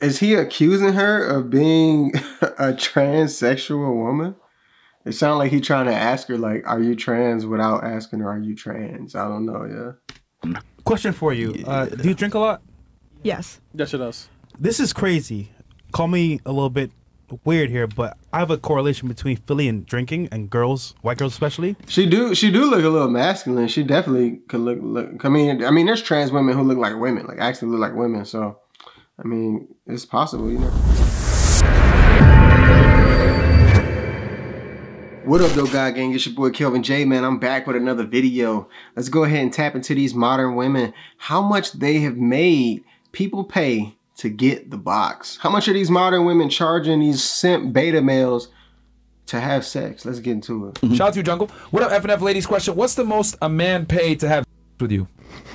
Is he accusing her of being a transsexual woman? It sounds like he's trying to ask her, like, are you trans without asking her, are you trans? I don't know, yeah. Question for you. Do you drink a lot? Yes. Yes, it does. This is crazy. Call me a little bit weird here, but I have a correlation between Philly and drinking and girls, white girls especially. She do look a little masculine. She definitely could look I mean, there's trans women who look like women, like actually look like women, so I mean, it's possible, you know. What up, though, God Gang? It's your boy Kelvin J, man. I'm back with another video. Let's go ahead and tap into these modern women. How much they have made people pay to get the box. How much are these modern women charging these simp beta males to have sex? Let's get into it. Shout out to you, Jungle. What up, F&F ladies? Question: what's the most a man paid to have with you?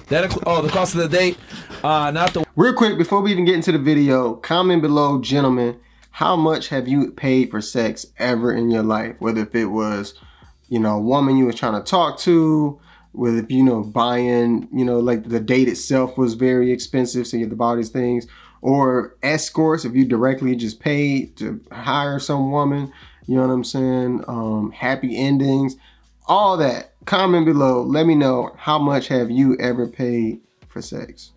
That the cost of the date, not the. Real quick, before we even get into the video, comment below, gentlemen. How much have you paid for sex ever in your life? Whether if it was, you know, a woman you was trying to talk to, whether if, you know, buying, you know, like the date itself was very expensive, so you have to buy all these things, or escorts, if you directly just paid to hire some woman, you know what I'm saying? Happy endings, all that. Comment below. Let me know, how much have you ever paid for sex?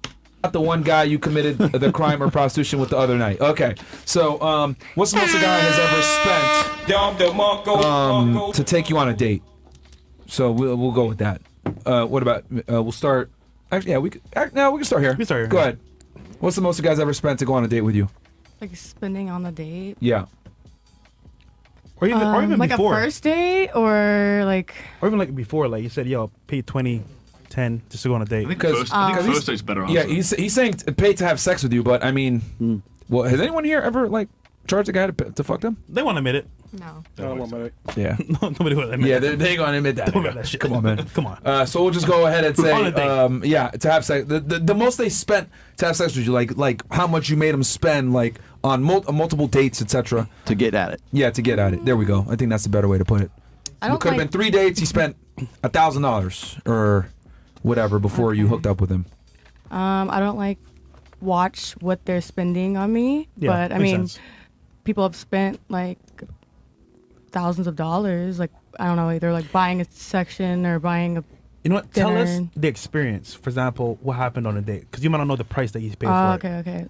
Not the one guy you committed the crime or prostitution with the other night. Okay, so what's the most a guy has ever spent to take you on a date? So we'll go with that. What about we'll start? Actually, yeah, we can start here. We start here. Go ahead. What's the most a guy's ever spent to go on a date with you? Like spending on a date? Yeah. Or even like before. a first date, or like. Or even like before, like you said, yo, pay 20, 10 just to go on a date. I think first date's better. Yeah, Honestly. he's saying paid to have sex with you, but I mean, well, has anyone here ever like charged a guy to fuck them? They won't admit it. No. Yeah. Nobody will admit Yeah, it. they ain't gonna admit that. Don't admit that shit. Come on, man. Come on. So we'll just go ahead and say, On a date. yeah, to have sex. The most they spent to have sex with you, like how much you made them spend, like on multiple dates, etc. To get at it. Yeah, to get at it. There we go. I think that's the better way to put it. I don't It could have like- been 3 dates. He spent $1,000 or whatever before you hooked up with him. I don't like watch what they're spending on me, Yeah, but I makes mean, sense. people have spent like thousands of dollars. Like, I don't know, either like buying a section or buying a. You know what? Tell us dinner. the experience. For example, what happened on a date? Because you might not know the price that he's paid Oh, for. okay.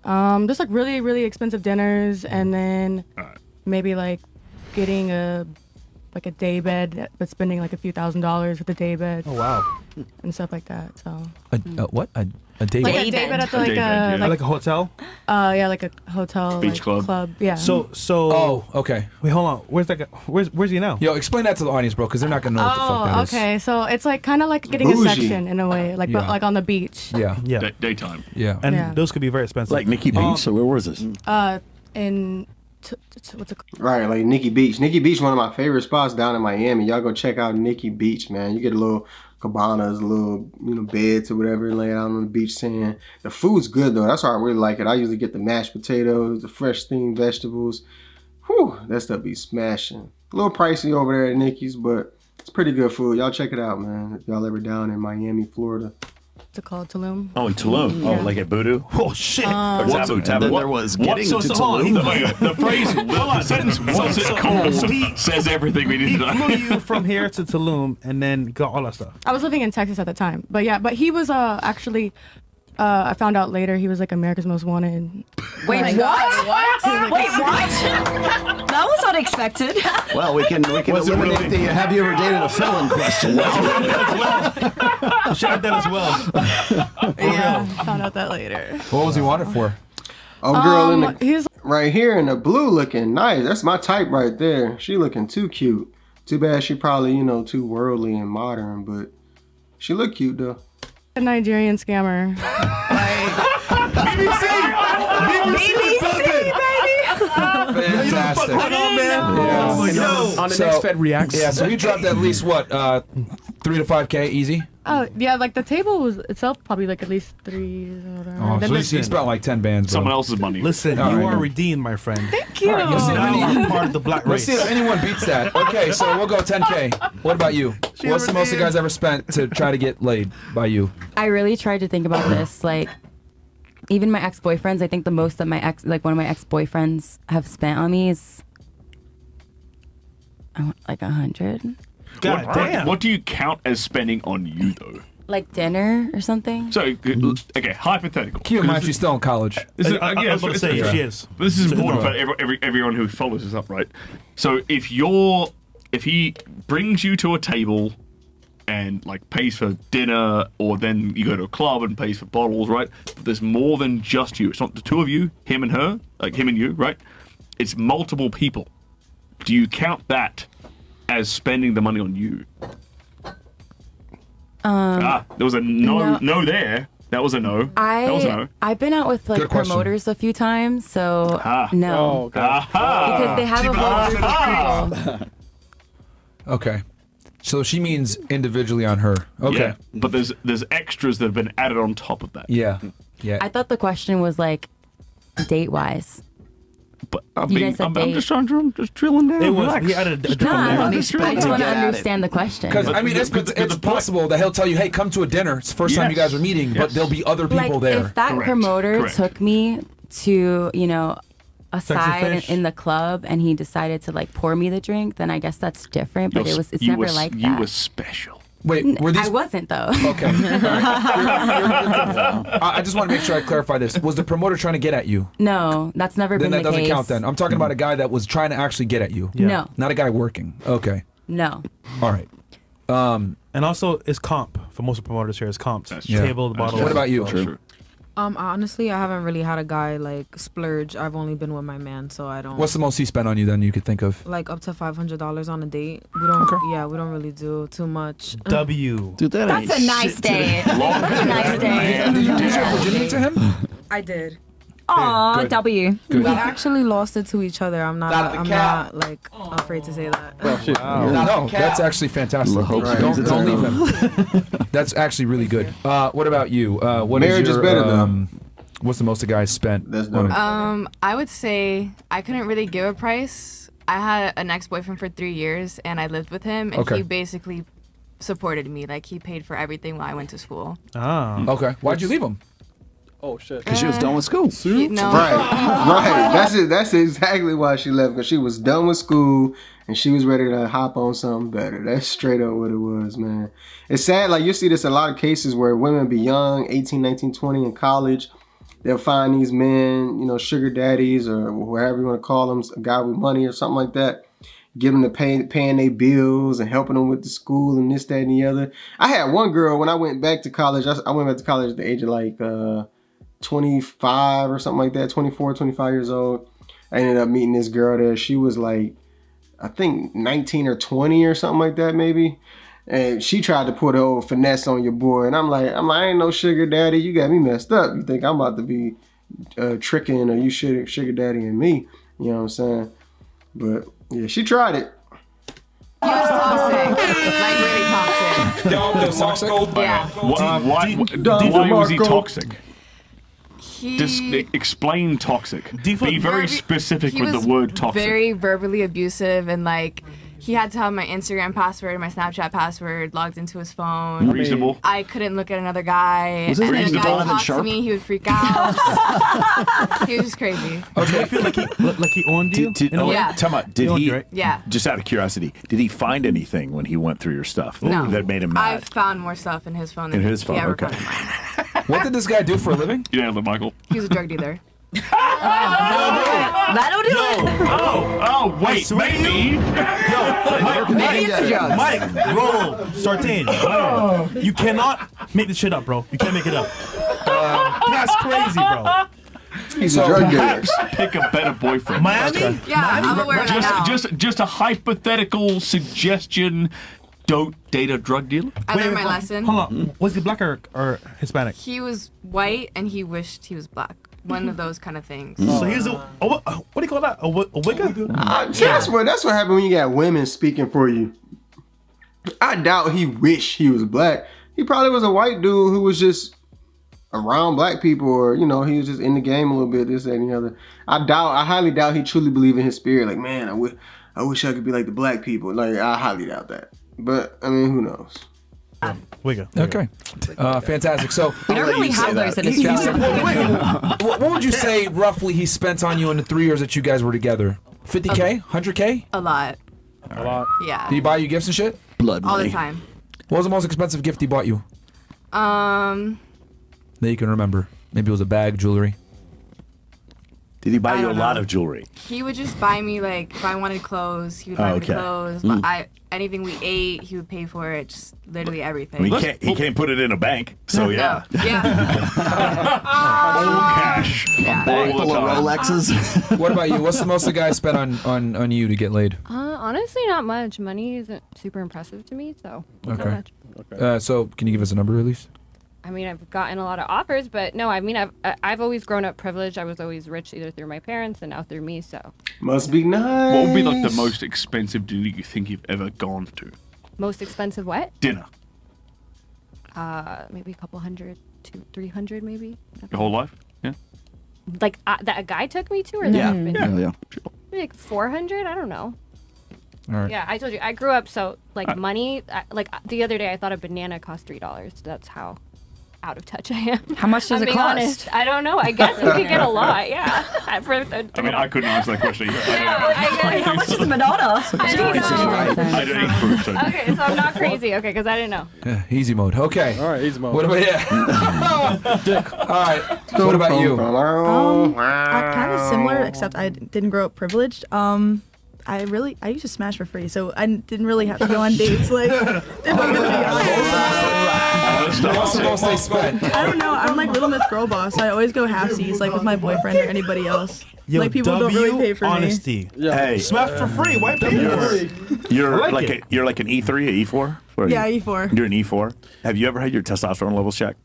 Just like really, really expensive dinners, and then maybe like getting a day bed, but spending like a few $1,000s with a day bed. Oh wow. And stuff like that. So. What? A date? Like bed? a day bed at A day bed, yeah. Like a hotel? yeah, like a hotel, Beach club. Yeah. So. Oh, okay. Wait, hold on. Where's that guy? Where's he now? Yo, explain that to the audience, bro, because they're not gonna know what the fuck that is. okay. So it's like kind of like getting a Bougie. section in a way, like but Yeah. like on the beach. Yeah. Yeah. Daytime. Yeah. And Yeah. those could be very expensive. Like Nikki Beach, so where was this? In what's it called? Right, like Nikki Beach. Nikki Beach, one of my favorite spots down in Miami. Y'all go check out Nikki Beach, man. You get a little cabanas, a little, you know, beds or whatever, laying out on the beach sand. The food's good though. That's why I really like it. I usually get the mashed potatoes, the fresh steamed vegetables. Whew, that stuff be smashing. A little pricey over there at Nikki's, but it's pretty good food. Y'all check it out, man. If y'all ever down in Miami, Florida. What's it called? Tulum. Oh, in Tulum. Yeah. Oh, like at Voodoo? oh shit. Or Taboo. and Taboo. then There was getting so to hold on, Tulum. The phrase, the sentence, once it comes, says everything we need He to flew know. you from here to Tulum and then got all that stuff. I was living in Texas at the time, but yeah, but he was actually. I found out later he was like America's Most Wanted. Wait, Like- what? Wait, what? That was unexpected. Well, we can eliminate the have you ever dated a felon question now. Should have done as well. Yeah, found out that later. What was he wanted for? Oh, girl in the He's right here in the blue looking nice. That's my type right there. She looking too cute. Too bad she probably, you know, too worldly and modern, but she look cute though. a Nigerian scammer. Fantastic. Oh my God. On the next Fed Reacts. Yeah, so you dropped at least what, 3 to 5K easy? Oh yeah, like the table was itself probably like at least 3. Oh, Then so the- he spent like 10 bands. Bro. Someone else's money. Listen, All you right. are redeemed, my friend. Thank you. All right, you'll see if Now any- you're part of the black Let's race. see if anyone beats that. Okay, so we'll go 10K. What about you? What's the most you guys ever spent to try to get laid by you? I really tried to think about this. Like, even my ex-boyfriends, I think the most that one of my ex-boyfriends have spent on me is like 100. God damn. What do you count as spending on you though? Like dinner or something. So okay, hypothetical. Keep in mind she's still in college. I was about to say, she is. But this is important for everyone who follows this up, right? So if he brings you to a table and like pays for dinner, or then you go to a club and pays for bottles, right? But there's more than just you. It's not the two of you, him and her, like him and you, right? It's multiple people. Do you count that as spending the money on you? There was a no there. That was a no. That was a no. I've been out with like promoters a few times, so no. Oh, okay. Because they have a whole group of people. Okay. So she means individually on her. Okay. Yeah, but there's extras that have been added on top of that. Yeah. Yeah. I thought the question was like date-wise. But I'm just trying to just drilling down. It was. He added a different I layer. just want to understand the question. Because I mean, it's possible that he'll tell you, "Hey, come to a dinner. It's the first time you guys are meeting, but there'll be other people there." If that promoter took me to, a side in the club and he decided to like pour me the drink, then I guess that's different. But it's never like that. You were special. Wait, were these? I wasn't though. Okay. I just want to make sure I clarify this. Was the promoter trying to get at you? No, that's never been the case. Then that doesn't count then. I'm talking about a guy that was trying to actually get at you. Yeah. No. Not a guy working. Okay. No. All right. And also, it's comp for most of the promoters here. It's comp. Table, the bottle. What about you? True. Honestly, I haven't really had a guy like splurge. I've only been with my man, so I don't. What's the most he spent on you then you could think of? Like up to $500 on a date. We don't. Okay. Yeah, we don't really do too much. W. Dude, that's a nice day. That's a nice day. Did you lose your virginity to him? I did. Aw, W. Good. We actually lost it to each other. I'm not like afraid to say that. No, that's actually fantastic. Don't leave him. That's actually really good. What about you? What Marriage is better though. What's the most a guy spent? I would say I couldn't really give a price. I had an ex-boyfriend for 3 years, and I lived with him, and he basically supported me. Like, he paid for everything while I went to school. Ah. Okay. Why'd you leave him? Oh shit! Because she was done with school. No. Right. That's exactly why she left. Because she was done with school and she was ready to hop on something better. That's straight up what it was, man. It's sad. Like you see this in a lot of cases where women be young, 18, 19, 20 in college. They'll find these men, sugar daddies or whatever you want to call them, a guy with money or something like that. Give them to paying their bills and helping them with the school and this, that, and the other. I had one girl when I went back to college. I went back to college at the age of like 25 or something like that, 24, 25 years old. I ended up meeting this girl there. She was like, I think 19 or 20 or something like that maybe. And she tried to put an old finesse on your boy. And I'm like, I ain't no sugar daddy. You got me messed up. You think I'm about to be tricking or you sugar daddying me. You know what I'm saying? But yeah, she tried it. He was toxic. Like really toxic. Yeah. Why was he toxic? Just explain toxic. Be very specific with the word toxic. Very verbally abusive, and like he had to have my Instagram password, my Snapchat password logged into his phone. Reasonable. I couldn't look at another guy. Was it and if a guy reasonable talked to me, he would freak out. He was just crazy. Okay, I feel like he owned you. Yeah. Tell me, did he? Right? Yeah. Just out of curiosity, did he find anything when he went through your stuff No. that made him mad? I found more stuff in his phone than In his phone, he ever okay. found in mine. What did this guy do for a living? Yeah, Michael. He was a drug dealer. That'll do it. Oh, wait, maybe. Maybe it's a joke. Mike, roll, Sartain. You cannot make this shit up, bro. You can't make it up. That's crazy, bro. He's a drug dealer. Pick a better boyfriend. Miami? Yeah, I'm aware of that now. Just a hypothetical suggestion. Don't date a drug dealer. I learned my lesson. Hold on. Was he black or Hispanic? He was white and he wished he was black. One of those kind of things. So he's what do you call that? A wicca? That's what happened when you got women speaking for you. I doubt he wished he was black. He probably was a white dude who was just around black people, or he was just in the game a little bit, this, that, and the other. I highly doubt he truly believed in his spirit. Like, man, I wish I could be like the black people. Like, I highly doubt that. But I mean, who knows? We go. Okay. Fantastic. So we don't really have those in Australia. What would you say roughly he spent on you in the 3 years that you guys were together? 50K? 100K? A lot. A lot. Yeah. Did he buy you gifts and shit? Blood money. All the time. What was the most expensive gift he bought you? That you can remember. Maybe it was a bag, jewelry. Did he buy you a lot of jewelry? He would just buy me, like, if I wanted clothes, he would buy me clothes. But anything we ate, he would pay for it. Just literally everything. I mean, he can't put it in a bank, so yeah. No. Yeah. All cash. Yeah. Bag full of Rolexes. What about you? What's the most the guy spent on you to get laid? Honestly, not much. Money isn't super impressive to me, so not much. So can you give us a number at least? I mean, I've gotten a lot of offers, but no, I mean, I've always grown up privileged. I was always rich either through my parents and now through me, so. Must be nice. What would be like the most expensive dinner you think you've ever gone to? Most expensive what? Dinner. Maybe a couple hundred to 300 maybe. Your whole life? Yeah. Like that a guy took me to, or Yeah. Maybe like 400. I don't know. All right. Yeah, I told you I grew up so like money. Like the other day, I thought a banana cost $3. That's how out of touch I am. How much does it cost? Honest. I don't know. I guess we could get a lot. Yeah. I mean, I couldn't answer that question either. How much is a banana? I don't eat fruit. So. Okay, so I'm not crazy. Okay, because I didn't know. Yeah, easy mode. Okay. All right, easy mode. What about All right. What about you? Kind of similar, except I didn't grow up privileged. I used to smash for free, so I didn't really have to go on dates. Like, if I'm gonna be honest. What's the most they spent? I don't know. I'm like Little Miss Girl Boss. So I always go halfsies, like with my boyfriend or anybody else. Yo, like people don't really pay for honesty. me. Yeah. Hey, Smash for free. Why pay for it? you're I like like it. you're like an E3, an E4. What are Yeah, you? E4. You're an E4. Have you ever had your testosterone levels checked?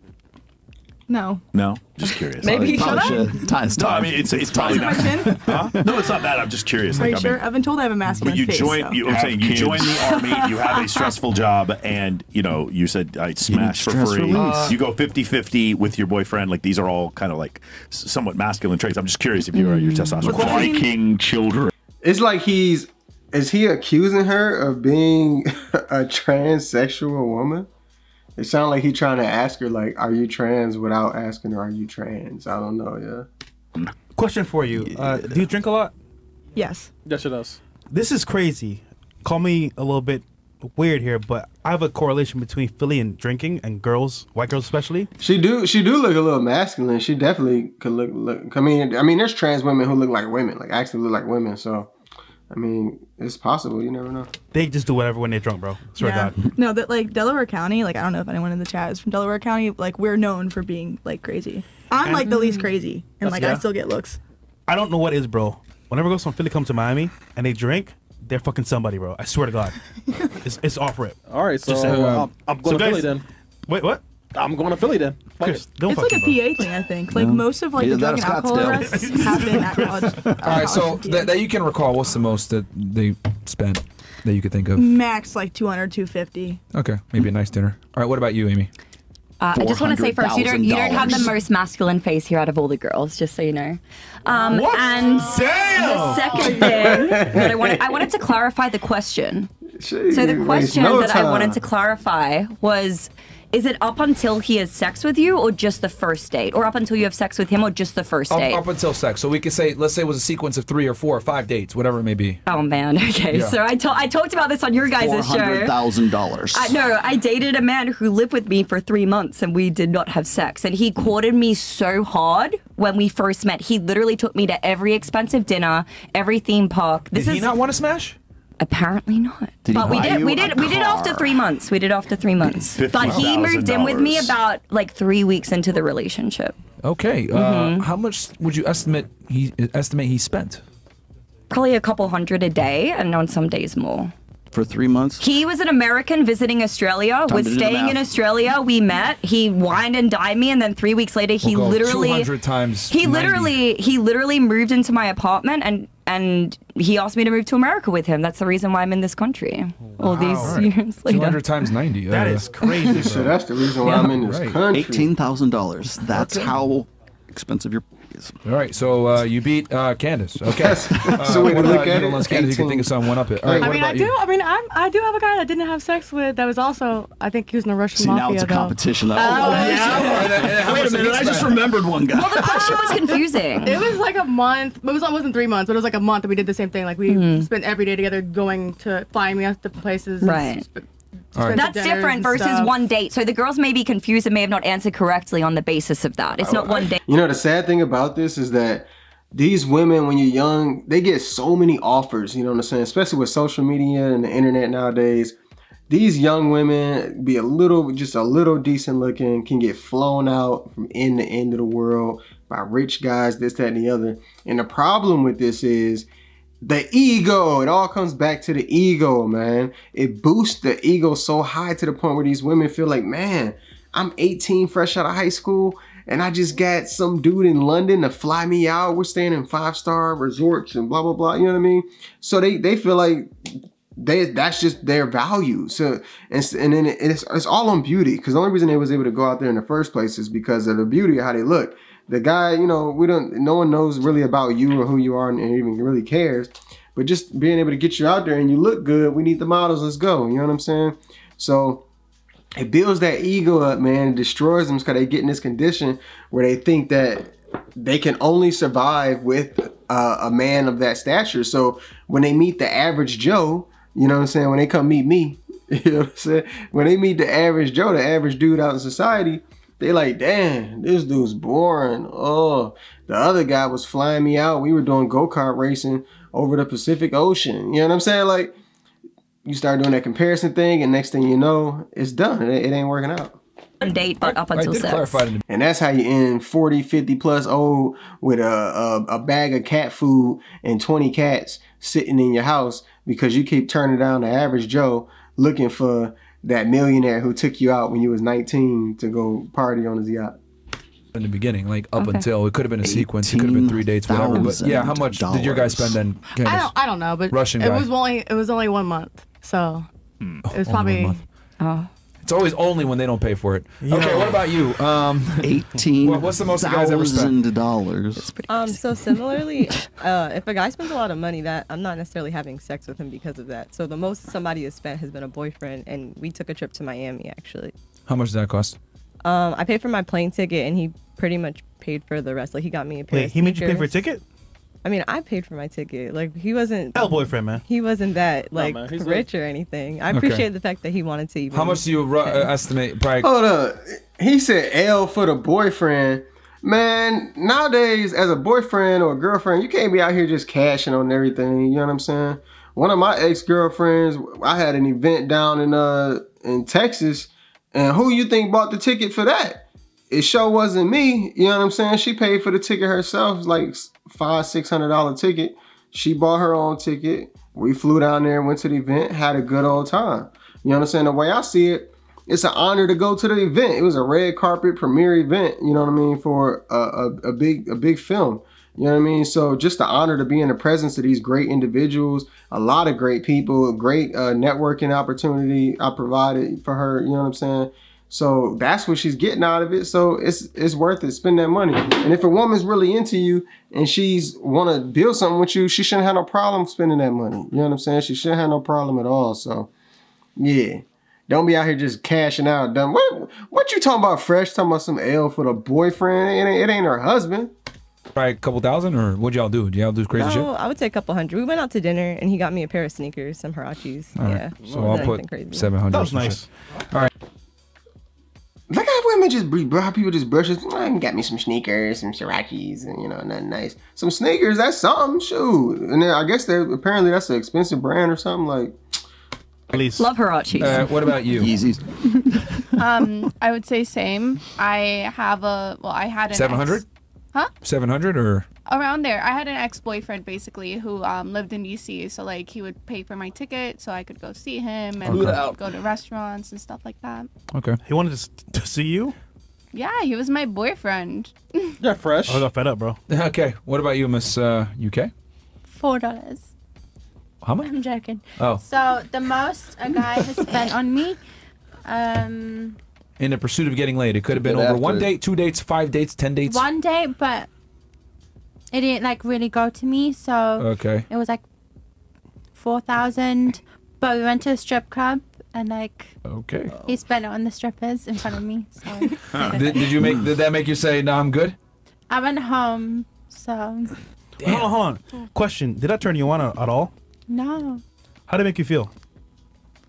No. No, just curious. Maybe Probably should should. No, I mean it's probably My not. chin? Huh? No, it's not that. I'm just curious. Are you I sure? mean, I've been told I have a masculine but you face. join. so. I'm saying you join the army. You have a stressful job, and you said I smash for stress free. release. You go 50-50 with your boyfriend. Like these are all kind of like somewhat masculine traits. I'm just curious if you are your testosterone. Viking children. It's like is he accusing her of being a transsexual woman? It sounds like he's trying to ask her, like, are you trans without asking her, are you trans? I don't know, yeah. Question for you. Do you drink a lot? Yes. Yes, it does. This is crazy. Call me a little bit weird here, but I have a correlation between Philly and drinking and girls, white girls especially. She do look a little masculine. She definitely could look. I mean, there's trans women who look like women, like actually look like women. So, I mean, it's possible. You never know. They just do whatever when they're drunk, bro. Swear to God. No, that like Delaware County, like I don't know if anyone in the chat is from Delaware County, like we're known for being like crazy. I'm like the least crazy, and like I still get looks. I don't know what is, bro. Whenever girls from Philly come to Miami and they drink, they're fucking somebody, bro. I swear to God. it's off rip. All right, so Just saying. I'm going to guys- Philly then. Wait, what? I'm going to Philly then. Fuck Chris, it. don't It's fuck like a me, PA thing, I think. Like most of like the drug and alcohol arrests have been at college. All right, so that you can recall, what's the most that they spent that you could think of? Max like 200, 250. Okay, maybe a nice dinner. All right, what about you, Amy? I just want to say first, you don't have the most masculine face here out of all the girls, just so you know. What? And Damn! the second thing that I wanted to clarify the question. Jeez, So the waste question no that I time. wanted to clarify was, is it up until he has sex with you or just the first date? Or up until you have sex with him or just the first date? Up until sex. So we could say, let's say it was a sequence of 3 or 4 or 5 dates, whatever it may be. Oh man, okay. Yeah. So I talked about this on your guys' show. $400,000. No, I dated a man who lived with me for 3 months and we did not have sex. And he courted me so hard when we first met. He literally took me to every expensive dinner, every theme park. Did he not want to smash? Apparently not. Did he But we buy did. you We a did after car? 3 months. We did after 3 months. But he moved in with me about like 3 weeks into the relationship. Okay. How much would you estimate he spent? Probably a couple hundred a day, and on some days more. For 3 months? He was an American visiting Australia, Time was to do the staying in math. Australia. We met. He wined and dined me, and then 3 weeks later, he We'll go literally 200 times he 90. literally moved into my apartment and he asked me to move to America with him. That's the reason why I'm in this country. All these years later. 200 times 90. That is crazy, So bro. that's the reason why I'm in this country. $18,000. That's how expensive your Vegas. All right, so you beat Candace. Okay. That's the way to look at it. Unless Candace, you can think of something one up it. All right, I what mean, about you? I do have a guy that didn't have sex with. That was also, I think he was in the Russian See, mafia. now it's a though. competition. Wait a minute, I just remembered one guy. Well, the question was confusing. It was like a month. It wasn't 3 months, but it was like a month, and we did the same thing. Like we spent every day together, going to flying me out to places. Right. Right. That's different versus one date. So the girls may be confused and may have not answered correctly on the basis of that. It's not one date. You know, the sad thing about this is that these women, when you're young, they get so many offers, you know what I'm saying? Especially with social media and the internet nowadays. These young women be just a little decent looking, can get flown out from end to end of the world by rich guys, this, that, and the other. And the problem with this is the ego. It all comes back to the ego, man. It boosts the ego so high to the point where these women feel like, man, I'm 18, fresh out of high school, and I just got some dude in London to fly me out. We're staying in 5-star resorts and blah, blah, blah. You know what I mean? So they feel like that's just their value. So and then it's all on beauty, because the only reason they was able to go out there in the first place is because of the beauty of how they look. The guy, you know, no one knows really about you or who you are and even really cares. But just being able to get you out there and you look good, we need the models, let's go. You know what I'm saying? So it builds that ego up, man. It destroys them because they get in this condition where they think that they can only survive with a man of that stature. So when they meet the average Joe, you know what I'm saying? When they come meet me, you know what I'm saying? When they meet the average Joe, the average dude out in society, they like, damn, this dude's boring. Oh, the other guy was flying me out. We were doing go-kart racing over the Pacific Ocean. You know what I'm saying? Like, you start doing that comparison thing, and next thing you know, it's done. It ain't working out. One date, but up until sex. And that's how you end 40, 50 plus old with a bag of cat food and 20 cats sitting in your house because you keep turning down the average Joe looking for that millionaire who took you out when you was 19 to go party on his yacht. In the beginning, like up until it could have been a sequence, it could have been 3 dates, whatever. But yeah, how much did your guys spend then? I don't know, but Russian it guy. was only 1 month, so it was probably. It's always only when they don't pay for it. Yeah. Okay, what about you? What's the most the guys ever spent? $18,000. So similarly, if a guy spends a lot of money, that I'm not necessarily having sex with him because of that. So the most somebody has spent has been a boyfriend, and we took a trip to Miami actually. How much did that cost? I paid for my plane ticket, and he pretty much paid for the rest. Like he got me a pair. Wait, he made you pay for a ticket? I mean, I paid for my ticket. Like he wasn't. Hell, boyfriend, man. He wasn't that like man, he's rich or anything. I appreciate the fact that he wanted to. Even How much do you estimate? Probably. Hold up. He said L for the boyfriend. Man, nowadays as a boyfriend or a girlfriend, you can't be out here just cashing on everything. You know what I'm saying? One of my ex-girlfriends, I had an event down in Texas, and who you think bought the ticket for that? It sure wasn't me. You know what I'm saying? She paid for the ticket herself. It was like $500-600 ticket. She bought her own ticket. We flew down there and went to the event, had a good old time. You know what I'm saying? The way I see it, it's an honor to go to the event. It was a red carpet premiere event, you know what I mean, for a big film. You know what I mean? So just the honor to be in the presence of these great individuals, a lot of great people, great networking opportunity I provided for her, you know what I'm saying? So that's what she's getting out of it. So it's worth it. Spend that money. And if a woman's really into you and she's want to build something with you, she shouldn't have no problem spending that money. You know what I'm saying? She shouldn't have no problem at all. So yeah, don't be out here just cashing out. Dumb. What you talking about, Fresh? Talking about some L for the boyfriend? It ain't her husband. Probably a couple thousand, or what'd y'all do? Did y'all do crazy shit? I would say a couple hundred. We went out to dinner, and he got me a pair of sneakers, some Hirachis. Yeah. So I'll put 700. That was nice. All right. Look how women just how people just brush it. Got me some sneakers, some Hirachis, and nothing nice. Some sneakers, that's something. Shoot, and then I guess apparently that's an expensive brand or something like. At least. Love Hirachis. What about you? Yeezys. I would say same. I had an 700. Huh? 700 or around there. I had an ex-boyfriend basically who lived in DC, so like he would pay for my ticket so I could go see him and go to restaurants and stuff like that. Okay. He wanted to see you? Yeah, he was my boyfriend. Yeah, Fresh. I got fed up, bro. Okay. What about you, Miss UK? $4. How much? I'm joking. Oh. So the most a guy has spent on me, in the pursuit of getting laid, it could have been over 1 date, 2 dates, 5 dates, 10 dates. 1 day, but it didn't like really go to me, so it was like 4,000. But we went to a strip club and like he spent it on the strippers in front of me. So Did that make you say, "No, I'm good"? I went home. So Hold on. Question: did that turn you on at all? no. How did it make you feel?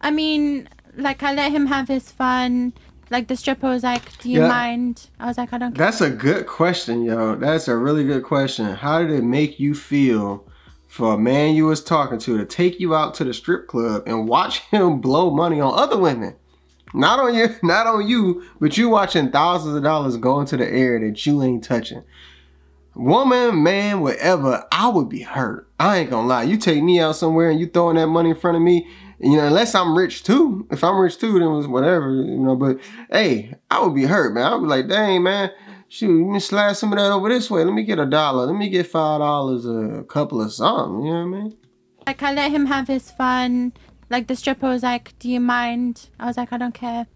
I mean, like I let him have his fun. Like the stripper was like, "Do you mind?" I was like, "I don't care." That's a good question, yo. That's a really good question. How did it make you feel for a man you was talking to take you out to the strip club and watch him blow money on other women? Not on you, but you watching thousands of dollars go into the air that you ain't touching. Woman, man, whatever, I would be hurt. I ain't gonna lie. You take me out somewhere and you throwing that money in front of me, you know, unless I'm rich too. If I'm rich too, then it was whatever, you know, but hey, I would be hurt, man. I would be like, dang, man, shoot, let me slide some of that over this way. Let me get $1. Let me get $5, a couple of something, you know what I mean? Like I let him have his fun. Like the stripper was like, "Do you mind?" I was like, "I don't care."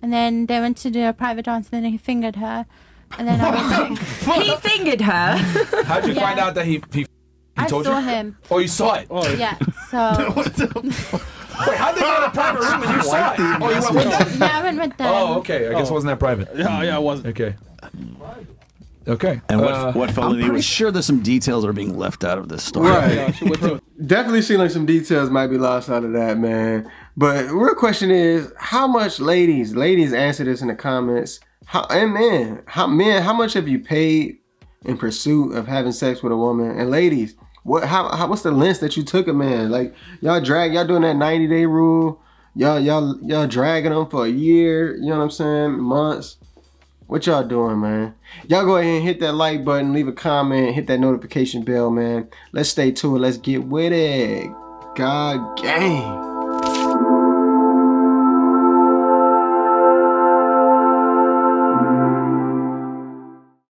And then they went to do a private dance and then he fingered her. And then I was like, he fingered her? How'd you find out that he I told saw you? him. Oh, you saw it? Yeah, so... Wait, how'd they get in a private room and you saw it? Oh, you went with them? Yeah, I went with them. Oh, okay. I guess it wasn't that private. Yeah, it wasn't. Okay. Okay. And what felony I'm pretty was... sure there's some details that are being left out of this story. Right. Definitely seem like some details might be lost out of that, man. But real question is, how much, ladies answer this in the comments. How much have you paid in pursuit of having sex with a woman? And ladies, what's the length that you took a man? Like y'all doing that 90-day rule. Y'all dragging them for a year, you know what I'm saying? Months. What y'all doing, man? Y'all go ahead and hit that like button, leave a comment, hit that notification bell, man. Let's stay to it. Let's get with it. God gang.